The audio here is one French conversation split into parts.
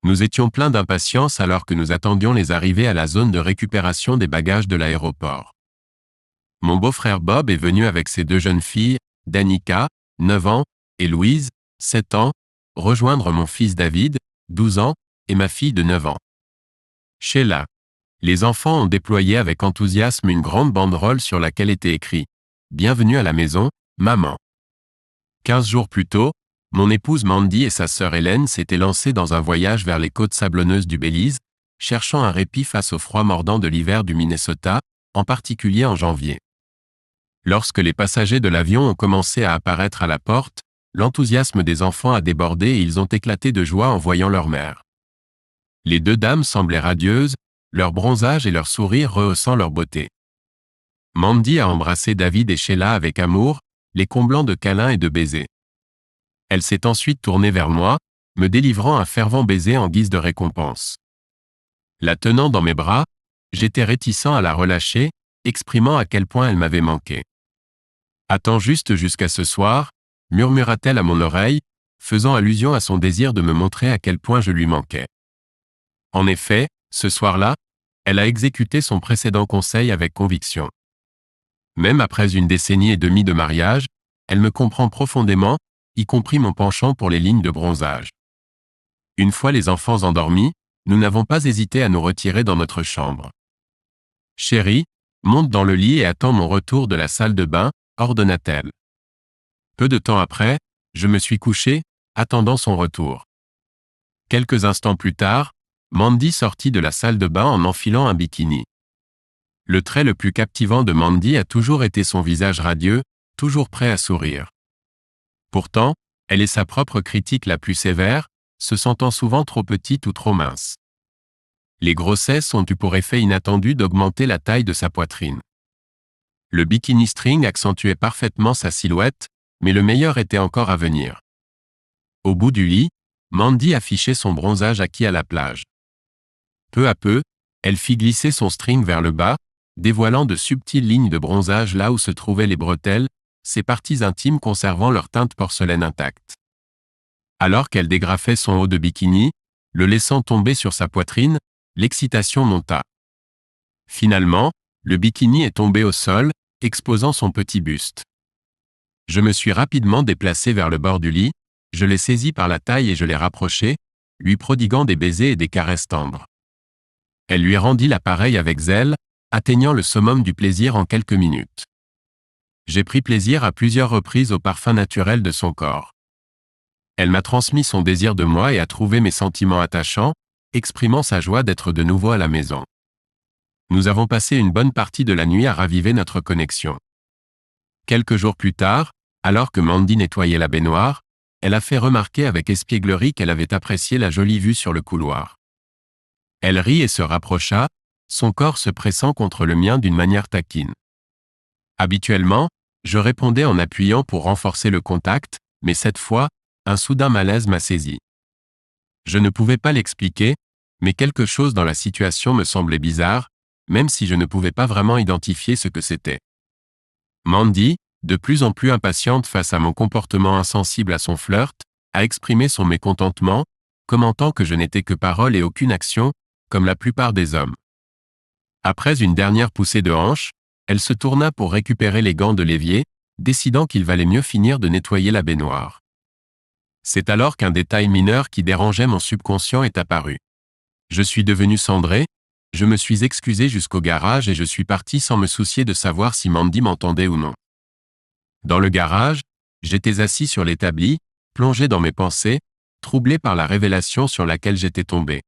Nous étions pleins d'impatience alors que nous attendions les arrivées à la zone de récupération des bagages de l'aéroport. Mon beau-frère Bob est venu avec ses 2 jeunes filles, Danica, 9 ans, et Louise, 7 ans, rejoindre mon fils David, 12 ans, et ma fille de 9 ans. Sheila. Les enfants ont déployé avec enthousiasme une grande banderole sur laquelle était écrit « Bienvenue à la maison, maman ». 15 jours plus tôt, mon épouse Mandy et sa sœur Hélène s'étaient lancées dans un voyage vers les côtes sablonneuses du Belize, cherchant un répit face au froid mordant de l'hiver du Minnesota, en particulier en janvier. Lorsque les passagers de l'avion ont commencé à apparaître à la porte, l'enthousiasme des enfants a débordé et ils ont éclaté de joie en voyant leur mère. Les 2 dames semblaient radieuses, leur bronzage et leur sourire rehaussant leur beauté. Mandy a embrassé David et Sheila avec amour, les comblant de câlins et de baisers. Elle s'est ensuite tournée vers moi, me délivrant un fervent baiser en guise de récompense. La tenant dans mes bras, j'étais réticent à la relâcher, exprimant à quel point elle m'avait manqué. « Attends juste jusqu'à ce soir », murmura-t-elle à mon oreille, faisant allusion à son désir de me montrer à quel point je lui manquais. En effet, ce soir-là, elle a exécuté son précédent conseil avec conviction. Même après 1 décennie et demie de mariage, elle me comprend profondément, y compris mon penchant pour les lignes de bronzage. Une fois les enfants endormis, nous n'avons pas hésité à nous retirer dans notre chambre. « Chérie, monte dans le lit et attends mon retour de la salle de bain », ordonna-t-elle. Peu de temps après, je me suis couché, attendant son retour. Quelques instants plus tard, Mandy sortit de la salle de bain en enfilant un bikini. Le trait le plus captivant de Mandy a toujours été son visage radieux, toujours prêt à sourire. Pourtant, elle est sa propre critique la plus sévère, se sentant souvent trop petite ou trop mince. Les grossesses ont eu pour effet inattendu d'augmenter la taille de sa poitrine. Le bikini string accentuait parfaitement sa silhouette, mais le meilleur était encore à venir. Au bout du lit, Mandy affichait son bronzage acquis à la plage. Peu à peu, elle fit glisser son string vers le bas, dévoilant de subtiles lignes de bronzage là où se trouvaient les bretelles, ses parties intimes conservant leur teinte porcelaine intacte. Alors qu'elle dégrafait son haut de bikini, le laissant tomber sur sa poitrine, l'excitation monta. Finalement, le bikini est tombé au sol, exposant son petit buste. Je me suis rapidement déplacé vers le bord du lit, je l'ai saisi par la taille et je l'ai rapproché, lui prodiguant des baisers et des caresses tendres. Elle lui rendit l'appareil avec zèle, atteignant le summum du plaisir en quelques minutes. J'ai pris plaisir à plusieurs reprises au parfum naturel de son corps. Elle m'a transmis son désir de moi et a trouvé mes sentiments attachants, exprimant sa joie d'être de nouveau à la maison. Nous avons passé une bonne partie de la nuit à raviver notre connexion. Quelques jours plus tard, alors que Mandy nettoyait la baignoire, elle a fait remarquer avec espièglerie qu'elle avait apprécié la jolie vue sur le couloir. Elle rit et se rapprocha, son corps se pressant contre le mien d'une manière taquine. Habituellement, je répondais en appuyant pour renforcer le contact, mais cette fois, un soudain malaise m'a saisi. Je ne pouvais pas l'expliquer, mais quelque chose dans la situation me semblait bizarre, même si je ne pouvais pas vraiment identifier ce que c'était. Mandy, de plus en plus impatiente face à mon comportement insensible à son flirt, a exprimé son mécontentement, commentant que je n'étais que parole et aucune action, comme la plupart des hommes. Après une dernière poussée de hanche, elle se tourna pour récupérer les gants de l'évier, décidant qu'il valait mieux finir de nettoyer la baignoire. C'est alors qu'un détail mineur qui dérangeait mon subconscient est apparu. Je suis devenu cendré, je me suis excusé jusqu'au garage et je suis parti sans me soucier de savoir si Mandy m'entendait ou non. Dans le garage, j'étais assis sur l'établi, plongé dans mes pensées, troublé par la révélation sur laquelle j'étais tombé.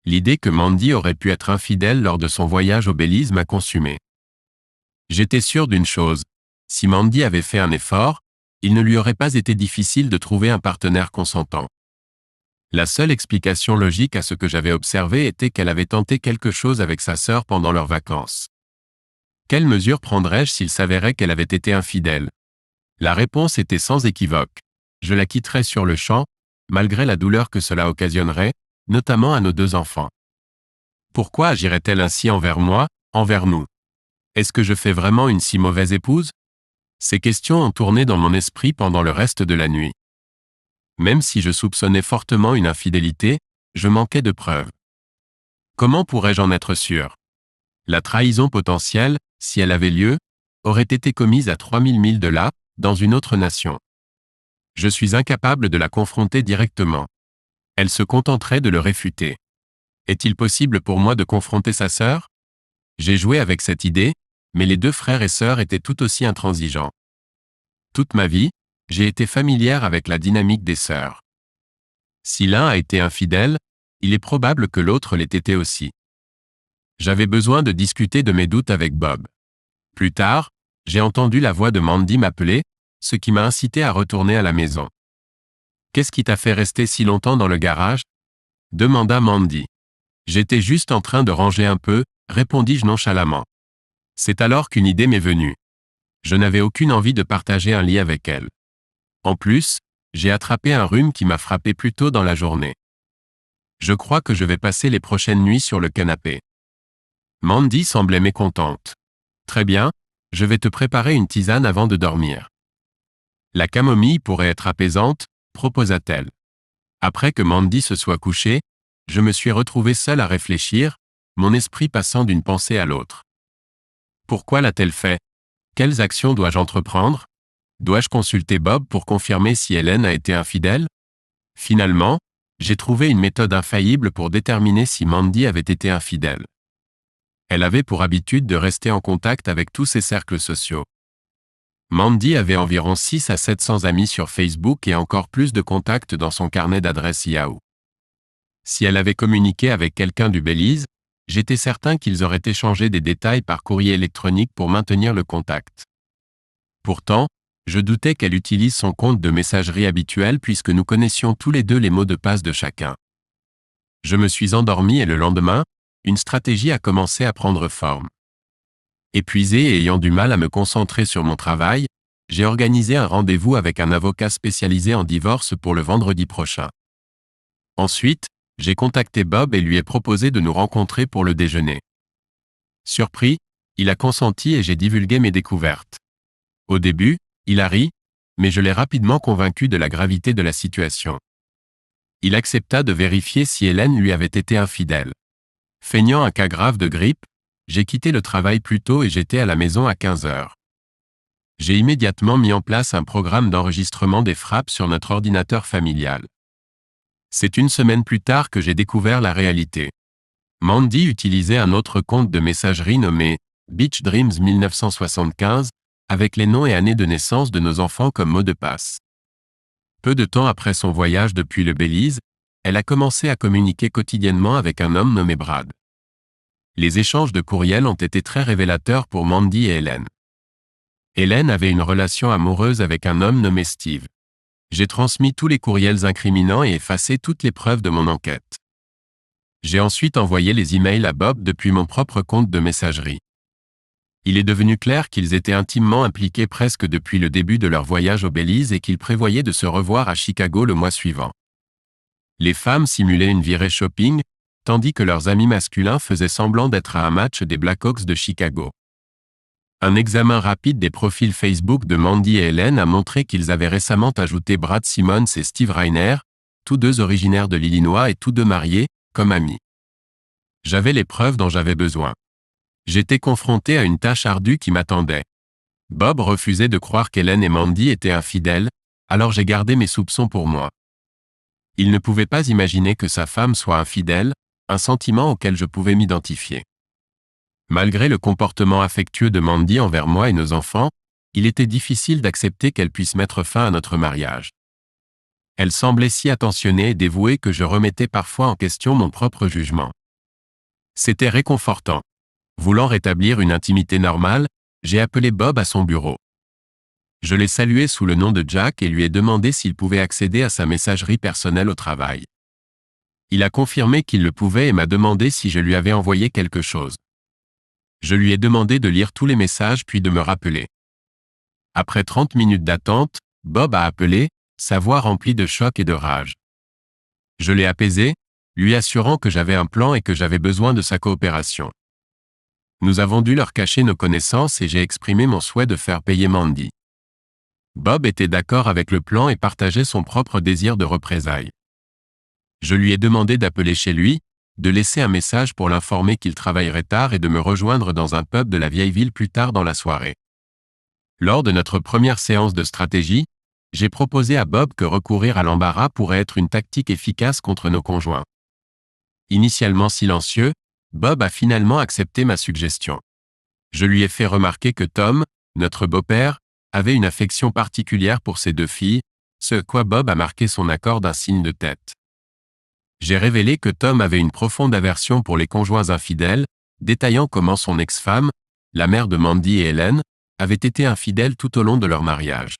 L'idée que Mandy aurait pu être infidèle lors de son voyage au Belize m'a consumé. J'étais sûr d'une chose, si Mandy avait fait un effort, il ne lui aurait pas été difficile de trouver un partenaire consentant. La seule explication logique à ce que j'avais observé était qu'elle avait tenté quelque chose avec sa sœur pendant leurs vacances. Quelles mesures prendrais-je s'il s'avérait qu'elle avait été infidèle? La réponse était sans équivoque. Je la quitterais sur le champ, malgré la douleur que cela occasionnerait, notamment à nos 2 enfants. Pourquoi agirait-elle ainsi envers moi, envers nous? Est-ce que je fais vraiment une si mauvaise épouse? Ces questions ont tourné dans mon esprit pendant le reste de la nuit. Même si je soupçonnais fortement une infidélité, je manquais de preuves. Comment pourrais-je en être sûr? La trahison potentielle, si elle avait lieu, aurait été commise à 3000 milles de là, dans une autre nation. Je suis incapable de la confronter directement. Elle se contenterait de le réfuter. Est-il possible pour moi de confronter sa sœur? J'ai joué avec cette idée, mais les deux frères et sœurs étaient tout aussi intransigeants. Toute ma vie, j'ai été familière avec la dynamique des sœurs. Si l'un a été infidèle, il est probable que l'autre l'ait été aussi. J'avais besoin de discuter de mes doutes avec Bob. Plus tard, j'ai entendu la voix de Mandy m'appeler, ce qui m'a incité à retourner à la maison. « Qu'est-ce qui t'a fait rester si longtemps dans le garage ?» demanda Mandy. « J'étais juste en train de ranger un peu », répondis-je nonchalamment. C'est alors qu'une idée m'est venue. Je n'avais aucune envie de partager un lit avec elle. En plus, j'ai attrapé un rhume qui m'a frappé plus tôt dans la journée. Je crois que je vais passer les prochaines nuits sur le canapé. Mandy semblait mécontente. Très bien, je vais te préparer une tisane avant de dormir. La camomille pourrait être apaisante, proposa-t-elle. Après que Mandy se soit couchée, je me suis retrouvé seul à réfléchir, mon esprit passant d'une pensée à l'autre. Pourquoi l'a-t-elle fait? Quelles actions dois-je entreprendre? Dois-je consulter Bob pour confirmer si Hélène a été infidèle? Finalement, j'ai trouvé une méthode infaillible pour déterminer si Mandy avait été infidèle. Elle avait pour habitude de rester en contact avec tous ses cercles sociaux. Mandy avait environ 600 à 700 amis sur Facebook et encore plus de contacts dans son carnet d'adresses Yahoo. Si elle avait communiqué avec quelqu'un du Belize, j'étais certain qu'ils auraient échangé des détails par courrier électronique pour maintenir le contact. Pourtant, je doutais qu'elle utilise son compte de messagerie habituel puisque nous connaissions tous les deux les mots de passe de chacun. Je me suis endormi et le lendemain, une stratégie a commencé à prendre forme. Épuisé et ayant du mal à me concentrer sur mon travail, j'ai organisé un rendez-vous avec un avocat spécialisé en divorce pour le vendredi prochain. Ensuite, j'ai contacté Bob et lui ai proposé de nous rencontrer pour le déjeuner. Surpris, il a consenti et j'ai divulgué mes découvertes. Au début, il a ri, mais je l'ai rapidement convaincu de la gravité de la situation. Il accepta de vérifier si Hélène lui avait été infidèle. Feignant un cas grave de grippe, j'ai quitté le travail plus tôt et j'étais à la maison à 15 heures. J'ai immédiatement mis en place un programme d'enregistrement des frappes sur notre ordinateur familial. C'est une semaine plus tard que j'ai découvert la réalité. Mandy utilisait un autre compte de messagerie nommé Beach Dreams 1975, avec les noms et années de naissance de nos enfants comme mot de passe. Peu de temps après son voyage depuis le Belize, elle a commencé à communiquer quotidiennement avec un homme nommé Brad. Les échanges de courriels ont été très révélateurs pour Mandy et Hélène. Hélène avait une relation amoureuse avec un homme nommé Steve. J'ai transmis tous les courriels incriminants et effacé toutes les preuves de mon enquête. J'ai ensuite envoyé les emails à Bob depuis mon propre compte de messagerie. Il est devenu clair qu'ils étaient intimement impliqués presque depuis le début de leur voyage au Belize et qu'ils prévoyaient de se revoir à Chicago le mois suivant. Les femmes simulaient une virée shopping, tandis que leurs amis masculins faisaient semblant d'être à un match des Blackhawks de Chicago. Un examen rapide des profils Facebook de Mandy et Hélène a montré qu'ils avaient récemment ajouté Brad Simmons et Steve Rainer, tous deux originaires de l'Illinois et tous deux mariés, comme amis. J'avais les preuves dont j'avais besoin. J'étais confronté à une tâche ardue qui m'attendait. Bob refusait de croire qu'Hélène et Mandy étaient infidèles, alors j'ai gardé mes soupçons pour moi. Il ne pouvait pas imaginer que sa femme soit infidèle, un sentiment auquel je pouvais m'identifier. Malgré le comportement affectueux de Mandy envers moi et nos enfants, il était difficile d'accepter qu'elle puisse mettre fin à notre mariage. Elle semblait si attentionnée et dévouée que je remettais parfois en question mon propre jugement. C'était réconfortant. Voulant rétablir une intimité normale, j'ai appelé Bob à son bureau. Je l'ai salué sous le nom de Jack et lui ai demandé s'il pouvait accéder à sa messagerie personnelle au travail. Il a confirmé qu'il le pouvait et m'a demandé si je lui avais envoyé quelque chose. Je lui ai demandé de lire tous les messages puis de me rappeler. Après 30 minutes d'attente, Bob a appelé, sa voix remplie de choc et de rage. Je l'ai apaisé, lui assurant que j'avais un plan et que j'avais besoin de sa coopération. Nous avons dû leur cacher nos connaissances et j'ai exprimé mon souhait de faire payer Mandy. Bob était d'accord avec le plan et partageait son propre désir de représailles. Je lui ai demandé d'appeler chez lui, de laisser un message pour l'informer qu'il travaillerait tard et de me rejoindre dans un pub de la vieille ville plus tard dans la soirée. Lors de notre première séance de stratégie, j'ai proposé à Bob que recourir à l'embarras pourrait être une tactique efficace contre nos conjoints. Initialement silencieux, Bob a finalement accepté ma suggestion. Je lui ai fait remarquer que Tom, notre beau-père, avait une affection particulière pour ses 2 filles, ce à quoi Bob a marqué son accord d'un signe de tête. J'ai révélé que Tom avait une profonde aversion pour les conjoints infidèles, détaillant comment son ex-femme, la mère de Mandy et Helen, avait été infidèle tout au long de leur mariage.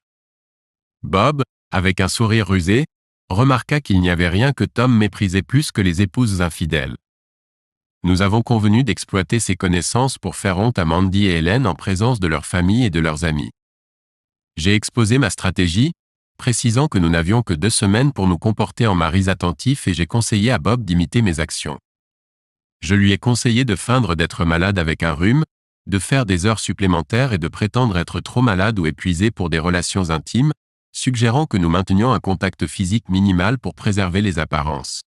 Bob, avec un sourire rusé, remarqua qu'il n'y avait rien que Tom méprisait plus que les épouses infidèles. Nous avons convenu d'exploiter ces connaissances pour faire honte à Mandy et Helen en présence de leur famille et de leurs amis. J'ai exposé ma stratégie, précisant que nous n'avions que 2 semaines pour nous comporter en maris attentifs et j'ai conseillé à Bob d'imiter mes actions. Je lui ai conseillé de feindre d'être malade avec un rhume, de faire des heures supplémentaires et de prétendre être trop malade ou épuisé pour des relations intimes, suggérant que nous maintenions un contact physique minimal pour préserver les apparences.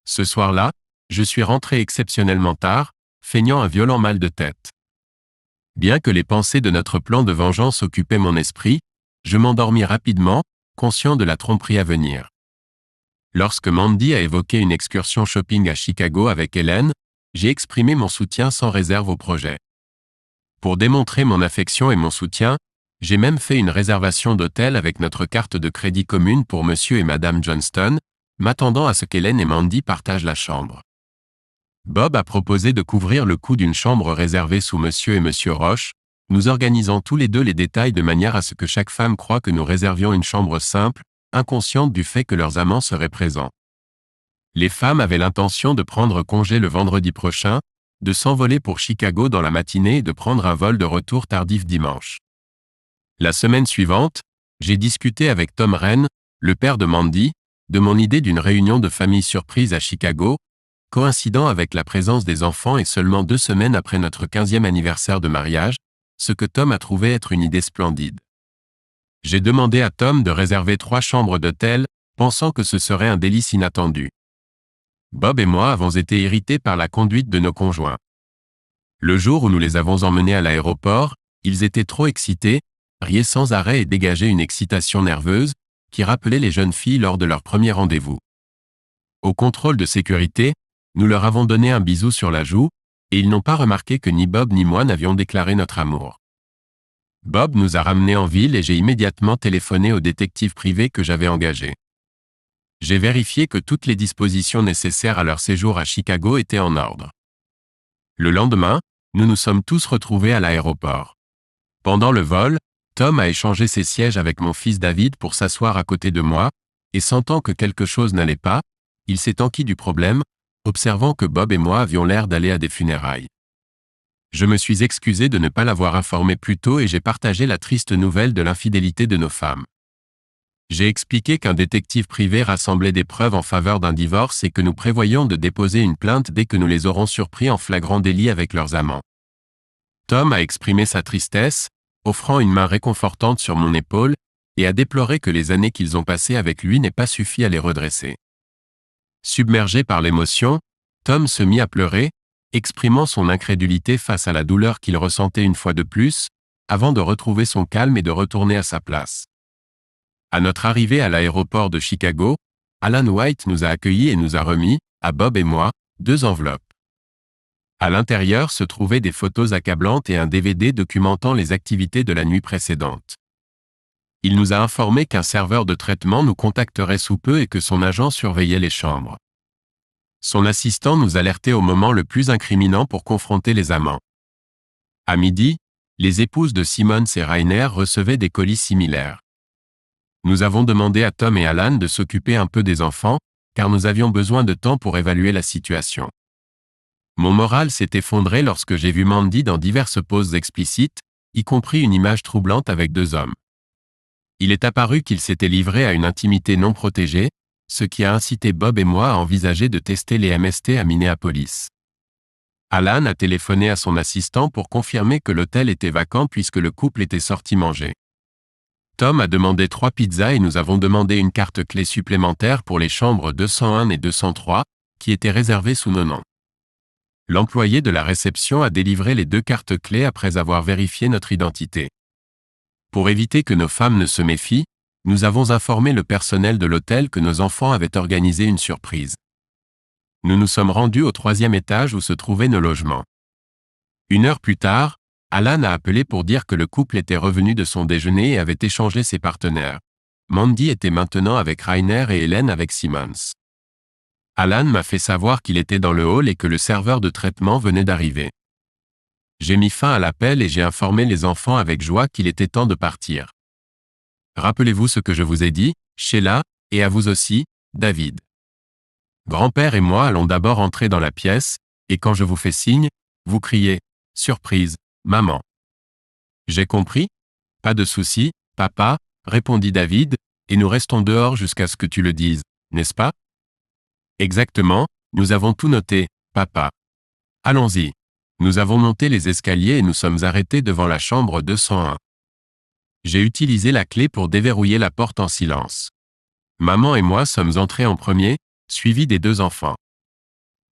Ce soir-là, je suis rentré exceptionnellement tard, feignant un violent mal de tête. Bien que les pensées de notre plan de vengeance occupaient mon esprit, je m'endormis rapidement, conscient de la tromperie à venir. Lorsque Mandy a évoqué une excursion shopping à Chicago avec Helen, j'ai exprimé mon soutien sans réserve au projet. Pour démontrer mon affection et mon soutien, j'ai même fait une réservation d'hôtel avec notre carte de crédit commune pour Monsieur et Madame Johnston, m'attendant à ce qu'Helen et Mandy partagent la chambre. Bob a proposé de couvrir le coût d'une chambre réservée sous Monsieur et Monsieur Roche, nous organisant tous les 2 les détails de manière à ce que chaque femme croie que nous réservions une chambre simple, inconsciente du fait que leurs amants seraient présents. Les femmes avaient l'intention de prendre congé le vendredi prochain, de s'envoler pour Chicago dans la matinée et de prendre un vol de retour tardif dimanche. La semaine suivante, j'ai discuté avec Tom Wren, le père de Mandy, de mon idée d'une réunion de famille surprise à Chicago, coïncidant avec la présence des enfants et seulement 2 semaines après notre 15e anniversaire de mariage, ce que Tom a trouvé être une idée splendide. J'ai demandé à Tom de réserver 3 chambres d'hôtel, pensant que ce serait un délice inattendu. Bob et moi avons été irrités par la conduite de nos conjoints. Le jour où nous les avons emmenés à l'aéroport, ils étaient trop excités, riaient sans arrêt et dégageaient une excitation nerveuse, qui rappelait les jeunes filles lors de leur premier rendez-vous. Au contrôle de sécurité, nous leur avons donné un bisou sur la joue, et ils n'ont pas remarqué que ni Bob ni moi n'avions déclaré notre amour. Bob nous a ramenés en ville et j'ai immédiatement téléphoné au détective privé que j'avais engagé. J'ai vérifié que toutes les dispositions nécessaires à leur séjour à Chicago étaient en ordre. Le lendemain, nous nous sommes tous retrouvés à l'aéroport. Pendant le vol, Tom a échangé ses sièges avec mon fils David pour s'asseoir à côté de moi, et sentant que quelque chose n'allait pas, il s'est enquis du problème, observant que Bob et moi avions l'air d'aller à des funérailles. Je me suis excusé de ne pas l'avoir informé plus tôt et j'ai partagé la triste nouvelle de l'infidélité de nos femmes. J'ai expliqué qu'un détective privé rassemblait des preuves en faveur d'un divorce et que nous prévoyions de déposer une plainte dès que nous les aurons surpris en flagrant délit avec leurs amants. Tom a exprimé sa tristesse, offrant une main réconfortante sur mon épaule, et a déploré que les années qu'ils ont passées avec lui n'aient pas suffi à les redresser. Submergé par l'émotion, Tom se mit à pleurer, exprimant son incrédulité face à la douleur qu'il ressentait une fois de plus, avant de retrouver son calme et de retourner à sa place. À notre arrivée à l'aéroport de Chicago, Alan White nous a accueillis et nous a remis, à Bob et moi, 2 enveloppes. À l'intérieur se trouvaient des photos accablantes et un DVD documentant les activités de la nuit précédente. Il nous a informé qu'un serveur de traitement nous contacterait sous peu et que son agent surveillait les chambres. Son assistant nous alertait au moment le plus incriminant pour confronter les amants. À midi, les épouses de Simmons et Rainer recevaient des colis similaires. Nous avons demandé à Tom et Alan de s'occuper un peu des enfants, car nous avions besoin de temps pour évaluer la situation. Mon moral s'est effondré lorsque j'ai vu Mandy dans diverses poses explicites, y compris une image troublante avec 2 hommes. Il est apparu qu'il s'était livré à une intimité non protégée, ce qui a incité Bob et moi à envisager de tester les MST à Minneapolis. Alan a téléphoné à son assistant pour confirmer que l'hôtel était vacant puisque le couple était sorti manger. Tom a demandé 3 pizzas et nous avons demandé une carte clé supplémentaire pour les chambres 201 et 203, qui étaient réservées sous nos noms. L'employé de la réception a délivré les 2 cartes clés après avoir vérifié notre identité. Pour éviter que nos femmes ne se méfient, nous avons informé le personnel de l'hôtel que nos enfants avaient organisé une surprise. Nous nous sommes rendus au 3e étage où se trouvaient nos logements. 1 heure plus tard, Alan a appelé pour dire que le couple était revenu de son déjeuner et avait échangé ses partenaires. Mandy était maintenant avec Rainer et Hélène avec Simmons. Alan m'a fait savoir qu'il était dans le hall et que le serveur de traitement venait d'arriver. J'ai mis fin à l'appel et j'ai informé les enfants avec joie qu'il était temps de partir. Rappelez-vous ce que je vous ai dit, Sheila, et à vous aussi, David. Grand-père et moi allons d'abord entrer dans la pièce, et quand je vous fais signe, vous criez « Surprise, maman ». J'ai compris ? Pas de souci, papa, répondit David, et nous restons dehors jusqu'à ce que tu le dises, n'est-ce pas ? Exactement, nous avons tout noté, papa. Allons-y. Nous avons monté les escaliers et nous sommes arrêtés devant la chambre 201. J'ai utilisé la clé pour déverrouiller la porte en silence. Maman et moi sommes entrés en premier, suivis des 2 enfants.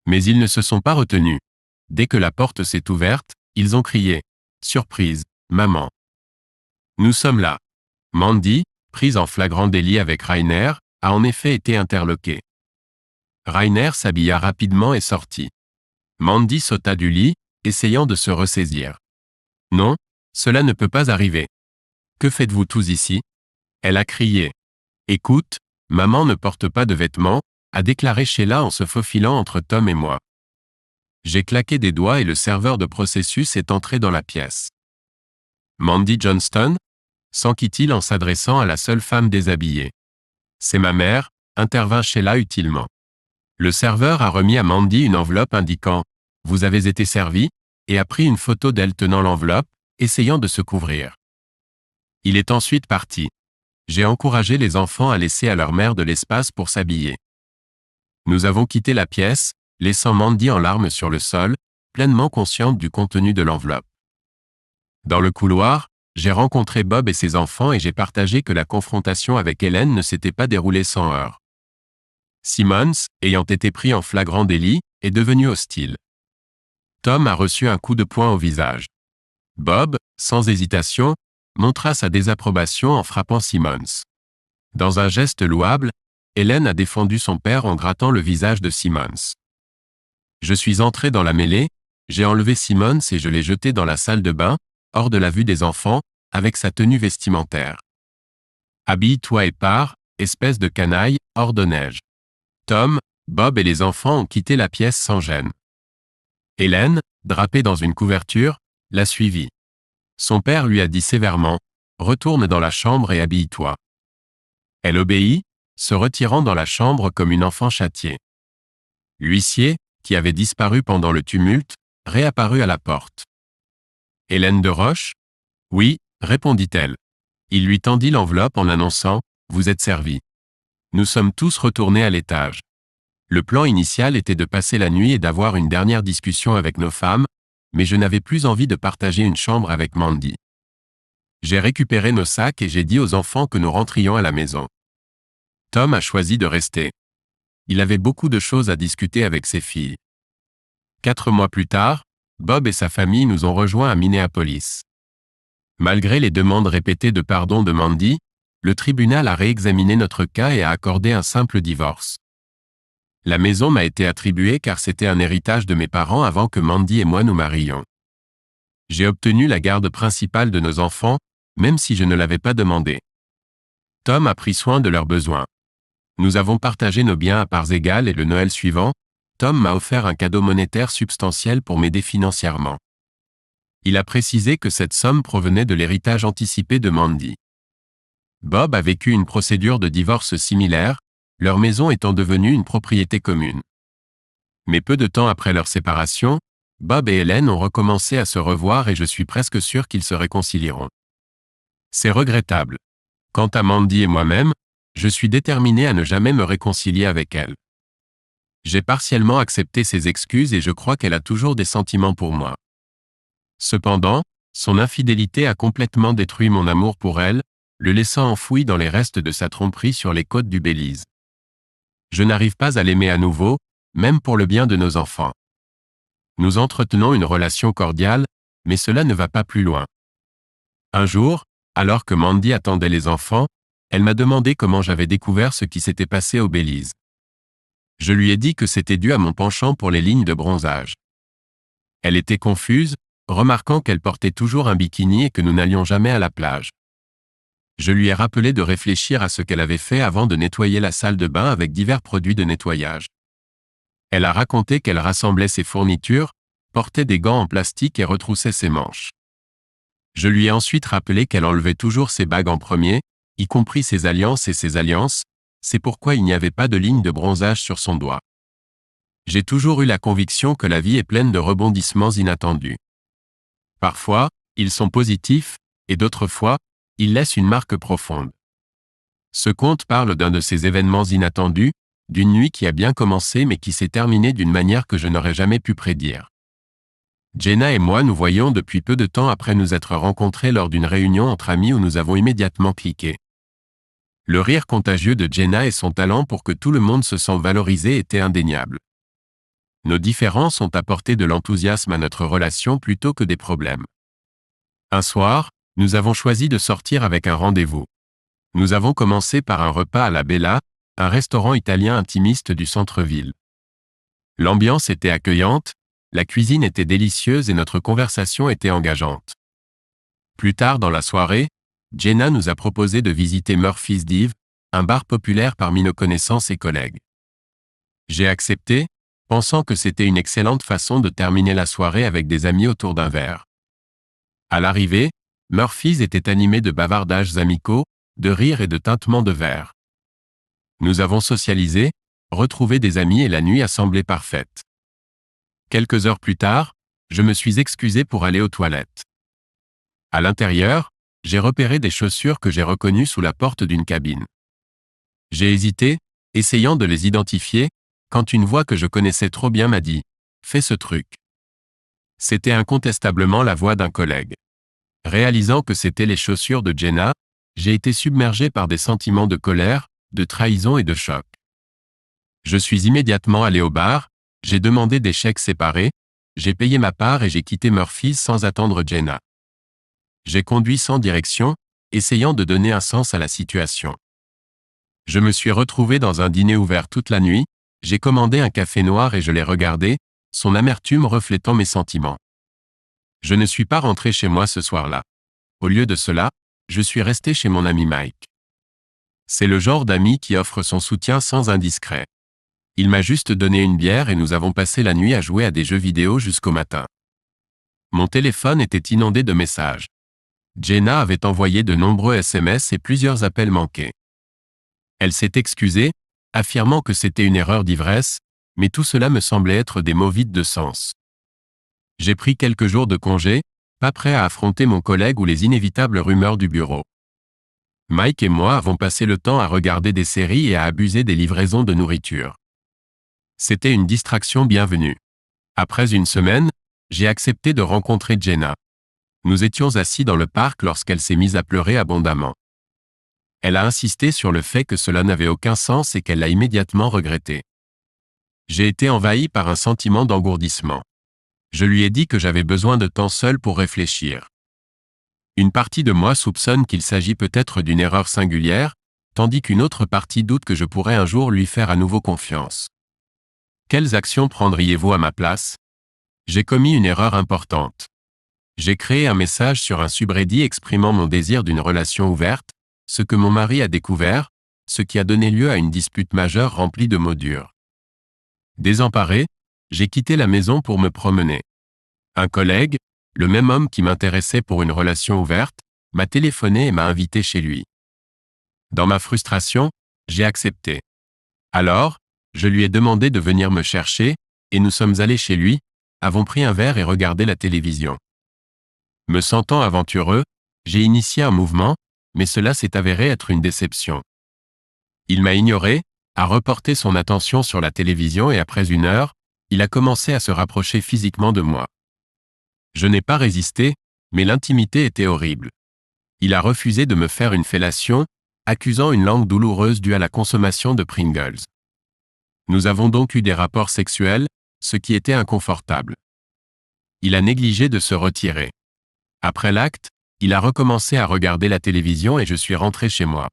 Mais ils ne se sont pas retenus. Dès que la porte s'est ouverte, ils ont crié « Surprise, maman ». Nous sommes là. Mandy, prise en flagrant délit avec Rainer, a en effet été interloquée. Rainer s'habilla rapidement et sortit. Mandy sauta du lit, essayant de se ressaisir. « Non, cela ne peut pas arriver. Que faites-vous tous ici ?» Elle a crié. « Écoute, maman ne porte pas de vêtements », a déclaré Sheila en se faufilant entre Tom et moi. J'ai claqué des doigts et le serveur de processus est entré dans la pièce. « Mandy Johnston ?» s'enquit-il en s'adressant à la seule femme déshabillée. « C'est ma mère », intervint Sheila utilement. Le serveur a remis à Mandy une enveloppe indiquant « Vous avez été servi » et a pris une photo d'elle tenant l'enveloppe, essayant de se couvrir. Il est ensuite parti. J'ai encouragé les enfants à laisser à leur mère de l'espace pour s'habiller. Nous avons quitté la pièce, laissant Mandy en larmes sur le sol, pleinement consciente du contenu de l'enveloppe. Dans le couloir, j'ai rencontré Bob et ses enfants et j'ai partagé que la confrontation avec Hélène ne s'était pas déroulée sans heurts. Simmons, ayant été pris en flagrant délit, est devenu hostile. Tom a reçu un coup de poing au visage. Bob, sans hésitation, montra sa désapprobation en frappant Simmons. Dans un geste louable, Hélène a défendu son père en grattant le visage de Simmons. Je suis entré dans la mêlée, j'ai enlevé Simmons et je l'ai jeté dans la salle de bain, hors de la vue des enfants, avec sa tenue vestimentaire. Habille-toi et pars, espèce de canaille, ordonnai-je. Tom, Bob et les enfants ont quitté la pièce sans gêne. Hélène, drapée dans une couverture, l'a suivi. Son père lui a dit sévèrement « Retourne dans la chambre et habille-toi ». Elle obéit, se retirant dans la chambre comme une enfant châtiée. L'huissier, qui avait disparu pendant le tumulte, réapparut à la porte. « Hélène de Roche ?»« Oui, répondit-elle. Il lui tendit l'enveloppe en annonçant « Vous êtes servi ». Nous sommes tous retournés à l'étage. Le plan initial était de passer la nuit et d'avoir une dernière discussion avec nos femmes, mais je n'avais plus envie de partager une chambre avec Mandy. J'ai récupéré nos sacs et j'ai dit aux enfants que nous rentrions à la maison. Tom a choisi de rester. Il avait beaucoup de choses à discuter avec ses filles. 4 mois plus tard, Bob et sa famille nous ont rejoints à Minneapolis. Malgré les demandes répétées de pardon de Mandy, le tribunal a réexaminé notre cas et a accordé un simple divorce. La maison m'a été attribuée car c'était un héritage de mes parents avant que Mandy et moi nous mariions. J'ai obtenu la garde principale de nos enfants, même si je ne l'avais pas demandé. Tom a pris soin de leurs besoins. Nous avons partagé nos biens à parts égales et le Noël suivant, Tom m'a offert un cadeau monétaire substantiel pour m'aider financièrement. Il a précisé que cette somme provenait de l'héritage anticipé de Mandy. Bob a vécu une procédure de divorce similaire, leur maison étant devenue une propriété commune. Mais peu de temps après leur séparation, Bob et Hélène ont recommencé à se revoir et je suis presque sûr qu'ils se réconcilieront. C'est regrettable. Quant à Mandy et moi-même, je suis déterminé à ne jamais me réconcilier avec elle. J'ai partiellement accepté ses excuses et je crois qu'elle a toujours des sentiments pour moi. Cependant, son infidélité a complètement détruit mon amour pour elle, le laissant enfoui dans les restes de sa tromperie sur les côtes du Belize. Je n'arrive pas à l'aimer à nouveau, même pour le bien de nos enfants. Nous entretenons une relation cordiale, mais cela ne va pas plus loin. Un jour, alors que Mandy attendait les enfants, elle m'a demandé comment j'avais découvert ce qui s'était passé au Belize. Je lui ai dit que c'était dû à mon penchant pour les lignes de bronzage. Elle était confuse, remarquant qu'elle portait toujours un bikini et que nous n'allions jamais à la plage. Je lui ai rappelé de réfléchir à ce qu'elle avait fait avant de nettoyer la salle de bain avec divers produits de nettoyage. Elle a raconté qu'elle rassemblait ses fournitures, portait des gants en plastique et retroussait ses manches. Je lui ai ensuite rappelé qu'elle enlevait toujours ses bagues en premier, y compris ses alliances et ses alliances, c'est pourquoi il n'y avait pas de ligne de bronzage sur son doigt. J'ai toujours eu la conviction que la vie est pleine de rebondissements inattendus. Parfois, ils sont positifs, et d'autres fois, ils laissent une marque profonde. Ce conte parle d'un de ces événements inattendus, d'une nuit qui a bien commencé mais qui s'est terminée d'une manière que je n'aurais jamais pu prédire. Jenna et moi nous voyons depuis peu de temps après nous être rencontrés lors d'une réunion entre amis où nous avons immédiatement cliqué. Le rire contagieux de Jenna et son talent pour que tout le monde se sente valorisé était indéniable. Nos différences ont apporté de l'enthousiasme à notre relation plutôt que des problèmes. Un soir, nous avons choisi de sortir avec un rendez-vous. Nous avons commencé par un repas à la Bella, un restaurant italien intimiste du centre-ville. L'ambiance était accueillante, la cuisine était délicieuse et notre conversation était engageante. Plus tard dans la soirée, Jenna nous a proposé de visiter Murphy's Dive, un bar populaire parmi nos connaissances et collègues. J'ai accepté, pensant que c'était une excellente façon de terminer la soirée avec des amis autour d'un verre. À l'arrivée, Murphy's était animé de bavardages amicaux, de rires et de tintements de verre. Nous avons socialisé, retrouvé des amis et la nuit a semblé parfaite. Quelques heures plus tard, je me suis excusé pour aller aux toilettes. À l'intérieur, j'ai repéré des chaussures que j'ai reconnues sous la porte d'une cabine. J'ai hésité, essayant de les identifier, quand une voix que je connaissais trop bien m'a dit « Fais ce truc ». C'était incontestablement la voix d'un collègue. Réalisant que c'étaient les chaussures de Jenna, j'ai été submergé par des sentiments de colère, de trahison et de choc. Je suis immédiatement allé au bar, j'ai demandé des chèques séparés, j'ai payé ma part et j'ai quitté Murphy's sans attendre Jenna. J'ai conduit sans direction, essayant de donner un sens à la situation. Je me suis retrouvé dans un dîner ouvert toute la nuit, j'ai commandé un café noir et je l'ai regardé, son amertume reflétant mes sentiments. Je ne suis pas rentré chez moi ce soir-là. Au lieu de cela, je suis resté chez mon ami Mike. C'est le genre d'ami qui offre son soutien sans indiscret. Il m'a juste donné une bière et nous avons passé la nuit à jouer à des jeux vidéo jusqu'au matin. Mon téléphone était inondé de messages. Jenna avait envoyé de nombreux SMS et plusieurs appels manqués. Elle s'est excusée, affirmant que c'était une erreur d'ivresse, mais tout cela me semblait être des mots vides de sens. J'ai pris quelques jours de congé, pas prêt à affronter mon collègue ou les inévitables rumeurs du bureau. Mike et moi avons passé le temps à regarder des séries et à abuser des livraisons de nourriture. C'était une distraction bienvenue. Après une semaine, j'ai accepté de rencontrer Jenna. Nous étions assis dans le parc lorsqu'elle s'est mise à pleurer abondamment. Elle a insisté sur le fait que cela n'avait aucun sens et qu'elle l'a immédiatement regretté. J'ai été envahi par un sentiment d'engourdissement. Je lui ai dit que j'avais besoin de temps seul pour réfléchir. Une partie de moi soupçonne qu'il s'agit peut-être d'une erreur singulière, tandis qu'une autre partie doute que je pourrais un jour lui faire à nouveau confiance. Quelles actions prendriez-vous à ma place? J'ai commis une erreur importante. J'ai créé un message sur un subreddit exprimant mon désir d'une relation ouverte, ce que mon mari a découvert, ce qui a donné lieu à une dispute majeure remplie de mots durs. Désemparé, j'ai quitté la maison pour me promener. Un collègue, le même homme qui m'intéressait pour une relation ouverte, m'a téléphoné et m'a invité chez lui. Dans ma frustration, j'ai accepté. Alors, je lui ai demandé de venir me chercher, et nous sommes allés chez lui, avons pris un verre et regardé la télévision. Me sentant aventureux, j'ai initié un mouvement, mais cela s'est avéré être une déception. Il m'a ignoré, a reporté son attention sur la télévision et après une heure, il a commencé à se rapprocher physiquement de moi. Je n'ai pas résisté, mais l'intimité était horrible. Il a refusé de me faire une fellation, accusant une langue douloureuse due à la consommation de Pringles. Nous avons donc eu des rapports sexuels, ce qui était inconfortable. Il a négligé de se retirer. Après l'acte, il a recommencé à regarder la télévision et je suis rentré chez moi.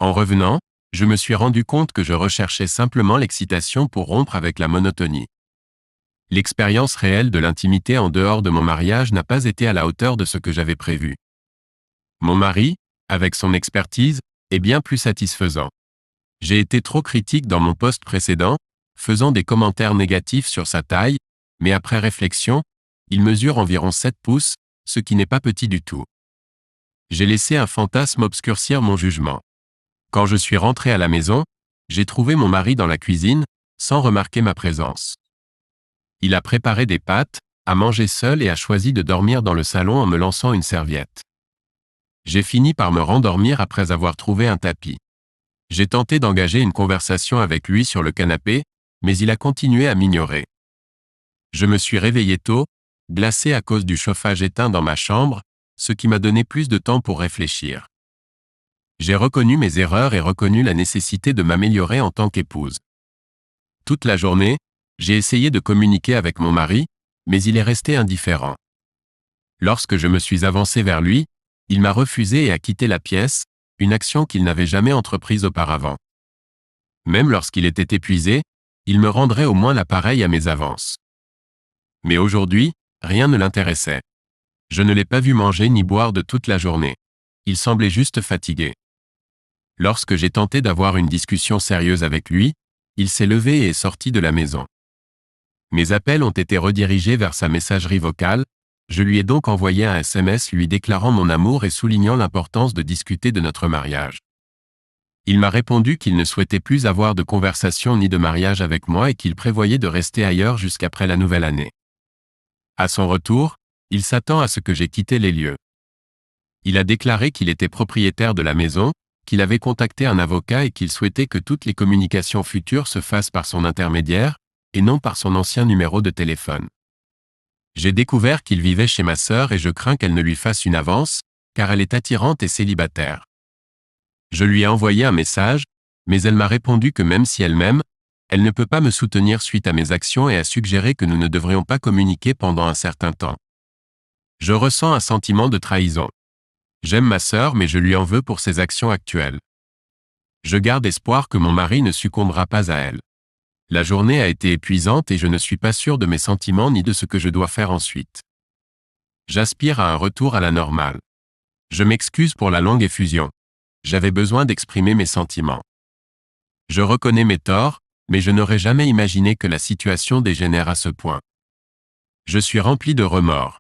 En revenant, je me suis rendu compte que je recherchais simplement l'excitation pour rompre avec la monotonie. L'expérience réelle de l'intimité en dehors de mon mariage n'a pas été à la hauteur de ce que j'avais prévu. Mon mari, avec son expertise, est bien plus satisfaisant. J'ai été trop critique dans mon post précédent, faisant des commentaires négatifs sur sa taille, mais après réflexion, il mesure environ 7 pouces, ce qui n'est pas petit du tout. J'ai laissé un fantasme obscurcir mon jugement. Quand je suis rentré à la maison, j'ai trouvé mon mari dans la cuisine, sans remarquer ma présence. Il a préparé des pâtes, a mangé seul et a choisi de dormir dans le salon en me lançant une serviette. J'ai fini par me rendormir après avoir trouvé un tapis. J'ai tenté d'engager une conversation avec lui sur le canapé, mais il a continué à m'ignorer. Je me suis réveillé tôt, glacé à cause du chauffage éteint dans ma chambre, ce qui m'a donné plus de temps pour réfléchir. J'ai reconnu mes erreurs et reconnu la nécessité de m'améliorer en tant qu'épouse. Toute la journée, j'ai essayé de communiquer avec mon mari, mais il est resté indifférent. Lorsque je me suis avancé vers lui, il m'a refusé et a quitté la pièce, une action qu'il n'avait jamais entreprise auparavant. Même lorsqu'il était épuisé, il me rendrait au moins l'appareil à mes avances. Mais aujourd'hui, rien ne l'intéressait. Je ne l'ai pas vu manger ni boire de toute la journée. Il semblait juste fatigué. Lorsque j'ai tenté d'avoir une discussion sérieuse avec lui, il s'est levé et est sorti de la maison. Mes appels ont été redirigés vers sa messagerie vocale, je lui ai donc envoyé un SMS lui déclarant mon amour et soulignant l'importance de discuter de notre mariage. Il m'a répondu qu'il ne souhaitait plus avoir de conversation ni de mariage avec moi et qu'il prévoyait de rester ailleurs jusqu'après la nouvelle année. À son retour, il s'attend à ce que j'ai quitté les lieux. Il a déclaré qu'il était propriétaire de la maison, qu'il avait contacté un avocat et qu'il souhaitait que toutes les communications futures se fassent par son intermédiaire, et non par son ancien numéro de téléphone. J'ai découvert qu'il vivait chez ma sœur et je crains qu'elle ne lui fasse une avance, car elle est attirante et célibataire. Je lui ai envoyé un message, mais elle m'a répondu que même si elle m'aime, elle ne peut pas me soutenir suite à mes actions et a suggéré que nous ne devrions pas communiquer pendant un certain temps. Je ressens un sentiment de trahison. J'aime ma sœur mais je lui en veux pour ses actions actuelles. Je garde espoir que mon mari ne succombera pas à elle. La journée a été épuisante et je ne suis pas sûr de mes sentiments ni de ce que je dois faire ensuite. J'aspire à un retour à la normale. Je m'excuse pour la longue effusion. J'avais besoin d'exprimer mes sentiments. Je reconnais mes torts, mais je n'aurais jamais imaginé que la situation dégénère à ce point. Je suis rempli de remords.